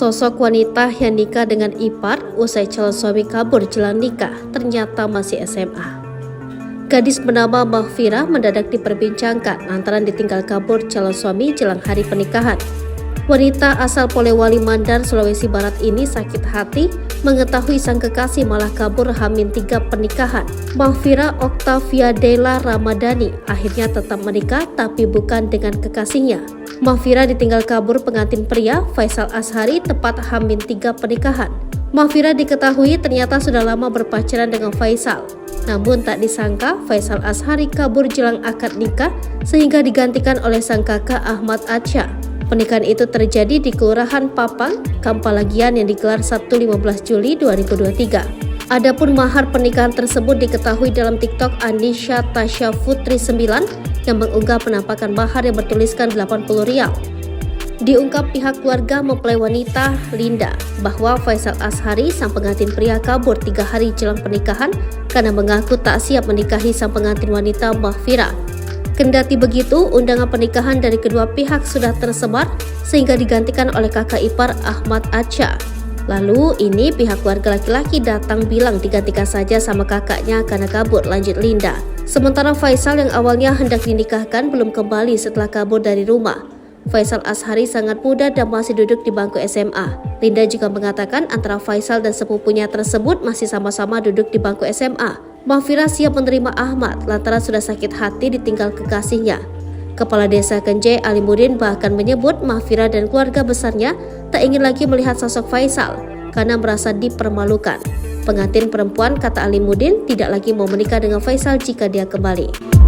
Sosok wanita yang nikah dengan ipar usai calon suami kabur jelang nikah ternyata masih SMA. Gadis bernama Mahfira mendadak diperbincangkan lantaran ditinggal kabur calon suami jelang hari pernikahan. Wanita asal Polewali Mandar, Sulawesi Barat ini sakit hati mengetahui sang kekasih malah kabur H-3 pernikahan. Mahfira Oktavia Della Ramadhani akhirnya tetap menikah tapi bukan dengan kekasihnya. Mahfira ditinggal kabur pengantin pria Faisal Ashari tepat H-3 pernikahan. Mahfira diketahui ternyata sudah lama berpacaran dengan Faisal. Namun tak disangka Faisal Ashari kabur jelang akad nikah sehingga digantikan oleh sang kakak Ahmad Acha. Pernikahan itu terjadi di Kelurahan Papang, Kampalagian yang digelar Sabtu 15 Juli 2023. Adapun mahar pernikahan tersebut diketahui dalam TikTok Anisha Tasya Putri 9 yang mengunggah penampakan mahar yang bertuliskan Rp80. Diungkap pihak keluarga mempelai wanita Linda bahwa Faisal Ashari sang pengantin pria kabur 3 hari jelang pernikahan karena mengaku tak siap menikahi sang pengantin wanita Mahfira. Kendati begitu, undangan pernikahan dari kedua pihak sudah tersebar sehingga digantikan oleh kakak ipar Ahmad Acha. Lalu ini pihak keluarga laki-laki datang bilang digantikan saja sama kakaknya karena kabur, lanjut Linda. Sementara Faisal yang awalnya hendak dinikahkan belum kembali setelah kabur dari rumah. Faisal Ashari sangat muda dan masih duduk di bangku SMA. Linda juga mengatakan antara Faisal dan sepupunya tersebut masih sama-sama duduk di bangku SMA. Mahfira siap menerima Ahmad lantaran sudah sakit hati ditinggal kekasihnya. Kepala Desa Kenje Alimuddin bahkan menyebut Mahfira dan keluarga besarnya tak ingin lagi melihat sosok Faisal karena merasa dipermalukan. Pengantin perempuan, kata Alimuddin, tidak lagi mau menikah dengan Faisal jika dia kembali.